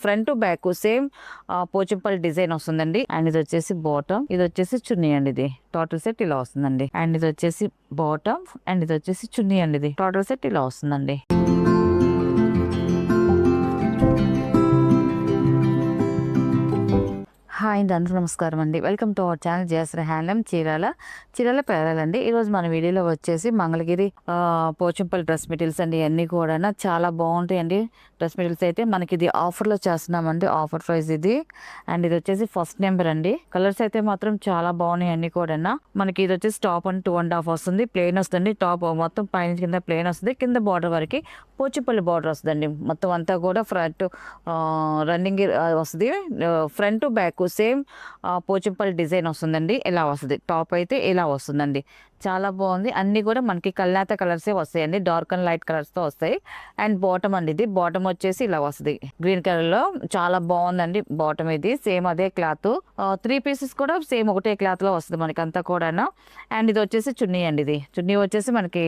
Front back same Pochampally design వస్తుందండి. And ఇది వచ్చేసి బాటమ్, ఇది వచ్చేసి చున్నీ అండి. ఇది టోటల్ సెట్ ఇలా వస్తుందండి. అండ్ ఇది వచ్చేసి బాటమ్ అండ్ ఇది వచ్చేసి చున్నీ అండి. ఇది టోటల్ సెట్ ఇలా వస్తుందండి. హాయ్ అండి, అందరూ నమస్కారం అండి. Welcome to our channel Jayashree handloom Chirala పేరాలండి. ఈరోజు మన వీడియోలో వచ్చేసి మంగళగిరి పోచంపల్లి డ్రెస్ మెటీరియల్స్ అండి. అన్నీ కూడా చాలా బాగుంటాయండి. డ్రెస్ మెటీరియల్స్ అయితే మనకి ఇది ఆఫర్లో చేస్తున్నామండి. ఆఫర్ ప్రైస్ ఇది. అండ్ ఇది వచ్చేసి ఫస్ట్ నెంబర్ అండి. కలర్స్ అయితే మాత్రం చాలా బాగున్నాయి అన్ని కూడా. మనకి ఇది వచ్చేసి టాప్ అండ్ 2.5 వస్తుంది. ప్లెయిన్ వస్తుంది. టాప్ మొత్తం పైన కింద ప్లెయిన్ వస్తుంది. కింద బార్డర్ వరకు పోచంపల్లి బార్డర్ వస్తుందండి. మొత్తం అంతా కూడా ఫ్రంట్ రన్నింగ్ వస్తుంది. Front back same Pochampally design వస్తుందండి. ఇలా వస్తుంది. టాప్ అయితే ఇలా వస్తుందండి. చాలా బాగుంది. అన్ని కూడా మనకి కల్నేత కలర్సే వస్తాయండి. డార్క్ అండ్ లైట్ కలర్స్ తో వస్తాయి. అండ్ బాటమ్ అండి. ఇది బాటమ్ వచ్చేసి ఇలా వస్తుంది. గ్రీన్ కలర్ లో చాలా బాగుందండి. బాటమ్ ఇది సేమ్ అదే క్లాత్. 3 పీసెస్ కూడా సేమ్ ఒకటే క్లాత్ లో వస్తుంది మనకి అంతా కూడా. అండ్ ఇది వచ్చేసి చున్నీ అండి. ఇది చున్నీ వచ్చేసి మనకి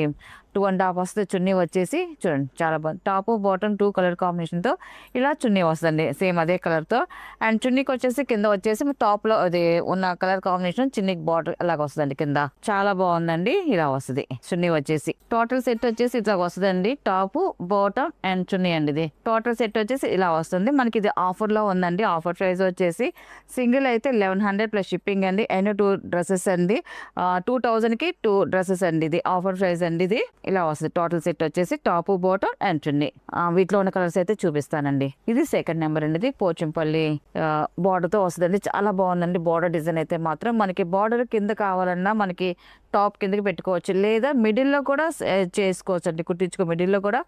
2.5 వస్తుంది. చున్నీ వచ్చేసి చూడండి చాలా బాగుంది. టాప్ బాటమ్ 2 కలర్ కాంబినేషన్ తో ఇలా చున్నీ వస్తుంది సేమ్ అదే కలర్ తో. అండ్ చున్నీకి వచ్చేసి కింద వచ్చేసి టాప్ లో అది ఉన్న కలర్ కాంబినేషన్ చున్నీకి బార్డర్ అలాగ వస్తుందండి. కింద చాలా బాగుందండి. ఇలా వస్తుంది చున్నీ వచ్చేసి. టోటల్ సెట్ వచ్చేసి ఇట్లా వస్తుందండి. టాప్ బాటమ్ అండ్ చున్నీ అండి. ఇది టోటల్ సెట్ వచ్చేసి ఇలా వస్తుంది. మనకి ఇది ఆఫర్ లో ఉందండి. ఆఫర్ ప్రైస్ వచ్చేసి సింగిల్ అయితే 1100 ప్లస్ షిప్పింగ్ అండి. అండ్ 2 డ్రెస్సెస్ అండి. 2000 కి 2 డ్రెస్సెస్ అండి. ఇది ఆఫర్ ప్రైస్ అండి. ఇది ఇలా వస్తుంది. టోటల్ సెట్ వచ్చేసి టాప్ బాటమ్ అండ్ చున్నీ. వీటిలో ఉన్న కలర్స్ అయితే చూపిస్తానండి. ఇది సెకండ్ నెంబర్ అండి. ఇది పోచంపల్లి బార్డర్ తో వస్తుందండి. చాలా బాగుందండి. బార్డర్ డిజైన్ అయితే మాత్రం మనకి బార్డర్ కింద కావాలన్నా మనకి టాప్ కిందకి పెట్టుకోవచ్చు, లేదా మిడిల్లో కూడా చేసుకోవచ్చు అండి. కుట్టించుకో మిడిల్లో కూడా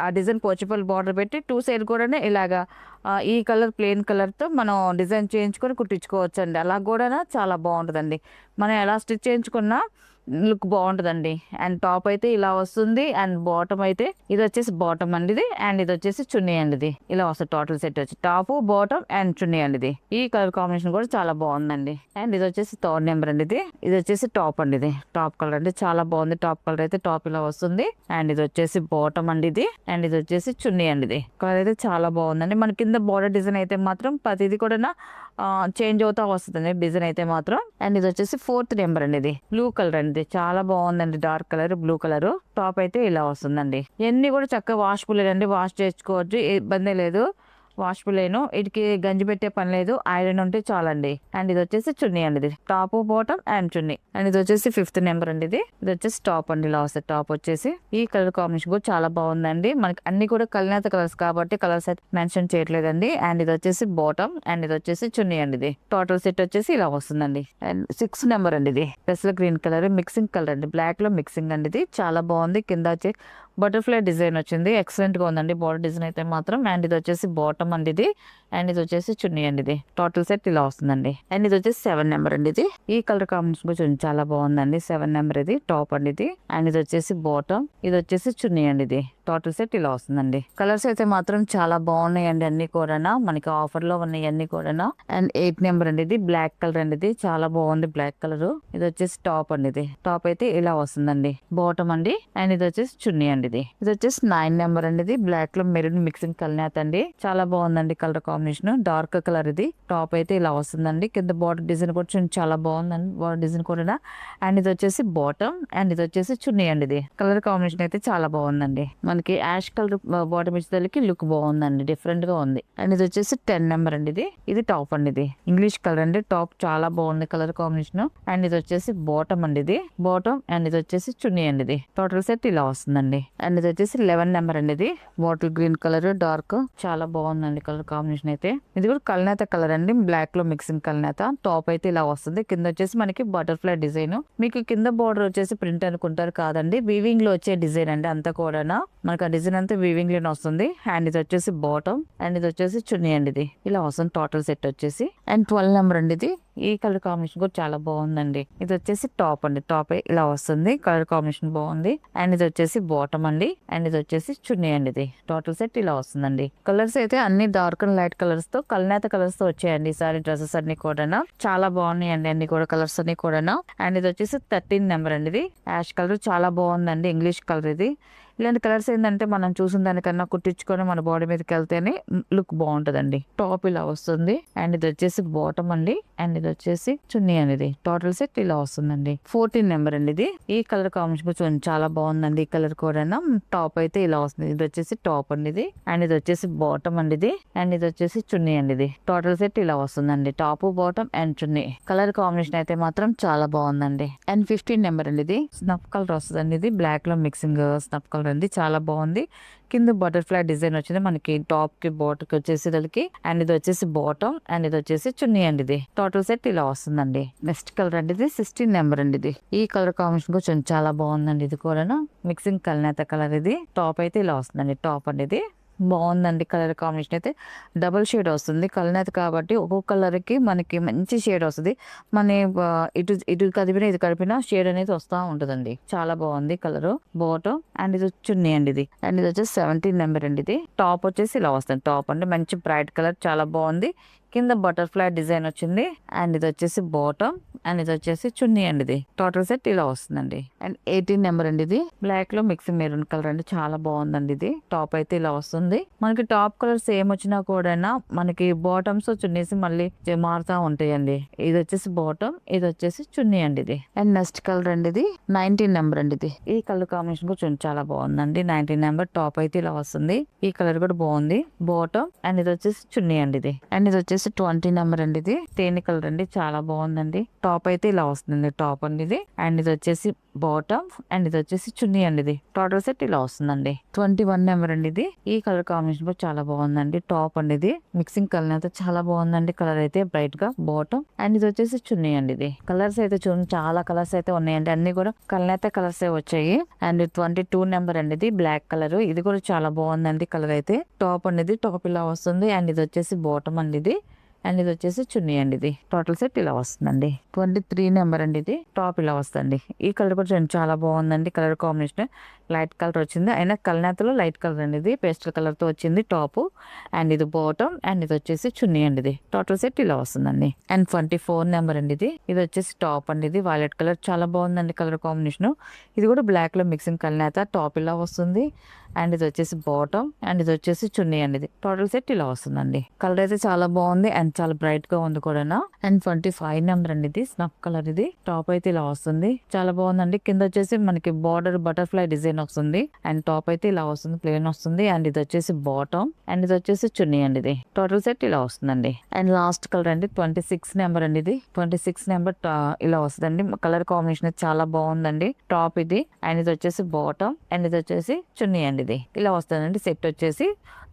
ఆ డిజైన్ పోచంపల్లి బార్డర్ పెట్టి 2 సైడ్ కూడా ఇలాగా ఈ కలర్ ప్లెయిన్ కలర్తో మనం డిజైన్ చేయించుకొని కుట్టించుకోవచ్చు అండి. అలా కూడా చాలా బాగుంటుందండి. మనం ఎలా స్టిచ్ చేయించుకున్నా లుక్ బాగుంటుందండి. అండ్ టాప్ అయితే ఇలా వస్తుంది. అండ్ బాటమ్ అయితే ఇది వచ్చేసి బాటమ్ అండి. ఇది అండ్ ఇది వచ్చేసి చున్నీ అండి. ఇది ఇలా వస్తుంది. టోటల్ సెట్ వచ్చి టాప్ బాటమ్ అండ్ చున్నీ అండి. ఇది ఈ కలర్ కాంబినేషన్ కూడా చాలా బాగుందండి. అండ్ ఇది వచ్చేసి 3rd నెంబర్ అండి. ఇది వచ్చేసి టాప్ అండి. ఇది టాప్ కలర్ అండి. చాలా బాగుంది. టాప్ కలర్ అయితే టాప్ ఇలా వస్తుంది. అండ్ ఇది వచ్చేసి బాటమ్ అండి. ఇది అండ్ ఇది వచ్చేసి చున్నీ అండి. ఇది కలర్ అయితే చాలా బాగుందండి. మన కింద బార్డర్ డిజైన్ అయితే మాత్రం ప్రతిది కూడా చేంజ్ అవుతా వస్తుంది డిజైన్ అయితే మాత్రం. అండ్ ఇది వచ్చేసి 4th నెంబర్ అండి. ఇది బ్లూ కలర్ అండి. చాలా బాగుందండి. Dark colour blue colour. Top అయితే ఇలా వస్తుందండి. ఇవన్నీ కూడా చక్కగా వాషబుల్ అండి. వాష్ చేసుకోవచ్చు, ఇబ్బంది లేదు. వాషబుల్ అయిన వీటికి గంజి పెట్టే పని లేదు. ఐరన్ ఉంటే చాలండి. అండ్ ఇది వచ్చేసి చున్నీ అండి. ఇది top bottom and chunni. And ఇది వచ్చేసి 5th నెంబర్ అండి. ఇది వచ్చేసి టాప్ అండి. ఇలా వస్తుంది. టాప్ వచ్చేసి ఈ కలర్ కాంబినేషన్ కూడా చాలా బాగుందండి. మనకి అన్ని కూడా కల్నేత కలర్స్ కాబట్టి కలర్స్ అయితే మెన్షన్ చేయట్లేదండి. అండ్ ఇది వచ్చేసి బాటమ్ అండ్ ఇది వచ్చేసి చున్నీ అండి. ఇది టోటల్ సెట్ వచ్చేసి ఇలా వస్తుందండి. అండ్ 6th నెంబర్ అండి. ఇది డ్రెస్ లో గ్రీన్ కలర్ మిక్సింగ్ కలర్ అండి. బ్లాక్ లో మిక్సింగ్ అండి. ఇది చాలా బాగుంది. కింద వచ్చి బటర్ఫ్లై డిజైన్ వచ్చింది. ఎక్సలెంట్ గా ఉందండి బార్డర్ డిజైన్ అయితే మాత్రం. అండ్ ఇది వచ్చేసి బాటమ్ అండి. ఇది అండ్ ఇది వచ్చేసి చున్నీ అండి. ఇది టోటల్ సెట్ ఇలా వస్తుందండి. అండ్ ఇది వచ్చేసి 7 నెంబర్ అండి. ఇది ఈ కలర్ కాంబినేషన్ కూడా చాలా బాగుందండి. 7 నెంబర్ ఇది టాప్ అండి. ఇది అండ్ ఇది వచ్చేసి బాటమ్, ఇది వచ్చేసి చున్నీ అండి. ఇది టోటల్ సెట్ ఇలా వస్తుందండి. కలర్స్ అయితే మాత్రం చాలా బాగున్నాయండి. అన్ని కూడా మనకి ఆఫర్ లో ఉన్నాయి అన్ని కూడా. అండ్ 8 నెంబర్ అండి. ఇది బ్లాక్ కలర్ అండి. ఇది చాలా బాగుంది బ్లాక్ కలర్. ఇది వచ్చేసి టాప్ అండి. ఇది టాప్ అయితే ఇలా వస్తుందండి. బాటమ్ అండి. అండ్ ఇది వచ్చేసి చున్నీ అండి. ఇది వచ్చేసి 9 నెంబర్ అండి. ఇది బ్లాక్ లో మెరూన్ మిక్సింగ్ కల్నేత అండి. చాలా బాగుందండి కలర్ కాంబినేషన్. Dark colour. ఇది టాప్ అయితే ఇలా వస్తుందండి. కింద బార్డర్ డిజైన్ కూడా చాలా బాగుందండి. బార్డర్ డిజైన్ కూడా. అండ్ ఇది వచ్చేసి బాటమ్ అండ్ ఇది వచ్చేసి చున్నీ అండి. ఇది కలర్ కాంబినేషన్ అయితే చాలా బాగుందండి. మనకి యాష్ కలర్ బాటమ్ ఇచ్చేదానికి లుక్ బాగుందండి. డిఫరెంట్ గా ఉంది. అండ్ ఇది వచ్చేసి 10 నెంబర్ అండి. ఇది టాప్ అండి. ఇది ఇంగ్లీష్ కలర్ అండి. టాప్ చాలా బాగుంది కలర్ కాంబినేషన్. అండ్ ఇది వచ్చేసి బాటమ్ అండి. ఇది బాటమ్ అండ్ ఇది వచ్చేసి చున్నీ అండి. ఇది టోటల్ సెట్ ఇలా వస్తుందండి. అండ్ ఇది వచ్చేసి 11 నెంబర్ అండి. ఇది బాటిల్ గ్రీన్ కలర్ డార్క్ చాలా బాగుందండి కలర్ కాంబినేషన్ అయితే. ఇది కూడా కల్నేత కలర్ అండి. బ్లాక్ లో మిక్సింగ్ కల్నేత. టాప్ అయితే ఇలా వస్తుంది. కింద వచ్చేసి మనకి బటర్ఫ్లై డిజైన్. మీకు కింద బార్డర్ వచ్చేసి ప్రింట్ అనుకుంటారు, కాదండి వీవింగ్ లో వచ్చే డిజైన్ అండి అంతా కూడా. మనకి ఆ డిజైన్ అంతా వీవింగ్ లోనే వస్తుంది. అండ్ ఇది వచ్చేసి బాటమ్ అండ్ ఇది వచ్చేసి చున్నీ అండి. ఇది ఇలా వస్తుంది టోటల్ సెట్ వచ్చేసి. అండ్ 12 నెంబర్ అండి. ఇది ఈ కలర్ కాంబినేషన్ కూడా చాలా బాగుందండి. ఇది వచ్చేసి టాప్ అండి. టాప్ ఇలా వస్తుంది. కలర్ కాంబినేషన్ బాగుంది. అండ్ ఇది వచ్చేసి బాటమ్ అండి. అండ్ ఇది వచ్చేసి చున్నీ అండి. ఇది టోటల్ సెట్ ఇలా వస్తుందండి. కలర్స్ అయితే అన్ని డార్క్ అండ్ లైట్ కలర్స్ తో కల్నేత కలర్స్ తో వచ్చాయండి ఈసారి డ్రెస్సెస్ అన్ని కూడా. చాలా బాగున్నాయండి అన్ని కూడా కలర్స్ అన్ని కూడా. అండ్ ఇది వచ్చేసి 13 నెంబర్ అండి. ఇది యాష్ కలర్ చాలా బాగుందండి. English colour. ఇది ఇలాంటి కలర్స్ ఏంటంటే మనం చూసిన దానికన్నా కుట్టించుకొని మన బాడీ మీదకి వెళ్తేనే లుక్ బాగుంటదండి. టాప్ ఇలా వస్తుంది అండ్ ఇది వచ్చేసి బాటమ్ అండి అండ్ ఇది వచ్చేసి చున్నీ అనేది టోటల్ సెట్ ఇలా వస్తుందండి. 14 నెంబర్ అండి ఇది. ఈ కలర్ కాంబినేషన్ చాలా బాగుందండి. ఈ కలర్ కూడా టాప్ అయితే ఇలా వస్తుంది. ఇది వచ్చేసి టాప్ అండి ఇది అండ్ ఇది వచ్చేసి బాటమ్ అండి ఇది అండ్ ఇది వచ్చేసి చున్నీ అండి ఇది. టోటల్ సెట్ ఇలా వస్తుందండి. Top bottom and chunni. Colour combination అయితే మాత్రం చాలా బాగుందండి. అండ్ 15 నెంబర్ అండి ఇది. స్నఫ్ కలర్ వస్తుందండి ఇది. బ్లాక్ లో మిక్సింగ్ స్నఫ్ కలర్ అండి. చాలా బాగుంది. కింద బటర్ఫ్లై డిజైన్ వచ్చింది మనకి టాప్ కి బాటమ్ కి వచ్చేసి దానికి అండ్ ఇది వచ్చేసి బాటమ్ అండ్ ఇది వచ్చేసి చున్నీ అండి ఇది. టోటల్ సెట్ ఇలా వస్తుందండి. నెక్స్ట్ కలర్ అండి ఇది 16 నెంబర్ అండి ఇది. ఈ కలర్ కాంబినేషన్ కొంచెం చాలా బాగుందండి. ఇది కూడా మిక్సింగ్ కల్నేత కలర్ ఇది. టాప్ అయితే ఇలా వస్తుందండి. టాప్ అండి ఇది బాగుందండి. కలర్ కాంబినేషన్ అయితే డబుల్ షేడ్ వస్తుంది. కలనేత కాబట్టి ఒక్కొక్క కలర్ కి మనకి మంచి షేడ్ వస్తుంది. మన ఇటు ఇటు కదిపినా ఇది కదిపినా షేడ్ అనేది వస్తూ ఉంటుందండి. చాలా బాగుంది కలర్. బాటమ్ అండ్ ఇది చున్నీ అండి ఇది అండ్ ఇది వచ్చేసి 17 నెంబర్ అండి ఇది. టాప్ వచ్చేసి ఇలా వస్తుంది. టాప్ అంటే మంచి బ్రైట్ కలర్ చాలా బాగుంది. కింద బటర్ఫ్లై డిజైన్ వచ్చింది అండ్ ఇది వచ్చేసి బాటమ్ అండ్ ఇది వచ్చేసి చున్నీ అండి ఇది. టోటల్ సెట్ ఇలా వస్తుందండి. అండ్ 18 నెంబర్ అండి ఇది. బ్లాక్ లో మిక్సింగ్ మెరూన్ కలర్ అండి. చాలా బాగుందండి ఇది. టాప్ అయితే ఇలా వస్తుంది. మనకి టాప్ కలర్ సేమ్ వచ్చినా కూడా మనకి బాటమ్స్ చున్నీస్ మళ్ళీ మారుతా ఉంటాయండి. ఇది వచ్చేసి బాటమ్ ఇది వచ్చేసి చున్నీ అండి ఇది. అండ్ నెక్స్ట్ కలర్ అండి ఇది 19 నెంబర్ అండి ఇది. ఈ కలర్ కాంబినేషన్ కూడా చాలా బాగుందండి. 19 నెంబర్ టాప్ అయితే ఇలా వస్తుంది. ఈ కలర్ కూడా బాగుంది. బాటమ్ అండ్ ఇది వచ్చేసి చున్నీ అండి ఇది అండ్ ఇది వచ్చేసి 20 నెంబర్ అండి ఇది. తేనె కలర్ అండి. చాలా బాగుందండి. టాప్ అయితే ఇలా వస్తుంది. టాప్ అండి ఇది అండ్ ఇది వచ్చేసి బాటమ్ అండ్ ఇది వచ్చేసి చున్నీ అండి ఇది. టోటల్ సెట్ ఇలా వస్తుందండి. 21 నెంబర్ అండి ఇది. ఈ కలర్ కాంబినేషన్ కూడా చాలా బాగుందండి. టాప్ అండి ఇది. మిక్సింగ్ కలర్ అయితే చాలా బాగుందండి. కలర్ అయితే బ్రైట్ గా బాటమ్ అండ్ ఇది వచ్చేసి చున్నీ అండి ఇది. కలర్స్ అయితే చూడండి చాలా కలర్స్ అయితే ఉన్నాయండి. అన్ని కూడా కలర్ కలర్స్ వచ్చాయి. అండ్ 22 నెంబర్ అండి ఇది. బ్లాక్ కలర్ ఇది కూడా చాలా బాగుందండి. కలర్ అయితే టాప్ అనేది టాప్ ఇలా వస్తుంది అండ్ ఇది వచ్చేసి బాటమ్ అండి ఇది అండ్ ఇది వచ్చేసి చున్నీ అండి ఇది. టోటల్ సెట్ ఇలా వస్తుందండి. 23 నెంబర్ అండి ఇది. టాప్ ఇలా వస్తుంది. ఈ కలర్ కూడా చాలా బాగుందండి. కలర్ కాంబినేషన్ లైట్ కలర్ వచ్చింది. అయినా కలనేతలో లైట్ కలర్ అండి ఇది. పేస్టల్ కలర్ తో వచ్చింది టాప్ అండ్ ఇది బాటమ్ అండ్ ఇది వచ్చేసి చున్నీ అండి ఇది. టోటల్ సెట్ ఇలా వస్తుందండి. అండ్ 24 నెంబర్ అండి ఇది. ఇది వచ్చేసి టాప్ అండి ఇది. వైలెట్ కలర్ చాలా బాగుందండి. కలర్ కాంబినేషన్ ఇది కూడా బ్లాక్ లో మిక్సింగ్ కలనేత టాప్ ఇలా వస్తుంది అండ్ ఇది వచ్చేసి బాటమ్ అండ్ ఇది వచ్చేసి చున్నీ అండి ఇది. టోటల్ సెట్ ఇలా వస్తుందండి. కలర్ అయితే చాలా బాగుంది అండ్ చాలా బ్రైట్ గా ఉంది కూడా. అండ్ 25 నెంబర్ అండి ఇది. స్నఫ్ కలర్ ఇది. టాప్ అయితే ఇలా వస్తుంది. చాలా బాగుందండి. కింద వచ్చేసి మనకి బార్డర్ బటర్ఫ్లై డిజైన్ వస్తుంది అండ్ టాప్ అయితే ఇలా వస్తుంది. ప్లేన్ వస్తుంది అండ్ ఇది వచ్చేసి బాటమ్ అండ్ ఇది వచ్చేసి చున్నీ అండి ఇది. టోటల్ సెట్ ఇలా వస్తుందండి. అండ్ లాస్ట్ కలర్ అండి 26 నెంబర్ అండి ఇది. 26 నెంబర్ ఇలా వస్తుందండి. కలర్ కాంబినేషన్ చాలా బాగుందండి. టాప్ ఇది అండ్ ఇది వచ్చేసి బాటమ్ అండ్ ఇది వచ్చేసి చున్నీ అండి ఇది. ఇలా వస్తుందండి. సెట్ వచ్చేసి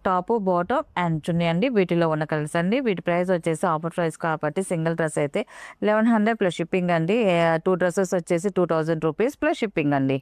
టాప్ బాటమ్ అండ్ చున్నీ అండి. వీటిలో ఉన్న కలర్స్ అండి. వీటి ప్రైస్ వచ్చేసి ఆఫర్ ప్రైస్ కాబట్టి సింగిల్ డ్రెస్ అయితే 1100 ప్లస్ షిప్పింగ్ అండి. 2 డ్రెస్సెస్ వచ్చేసి 2000 రూపీస్ ప్లస్ షిప్పింగ్ అండి.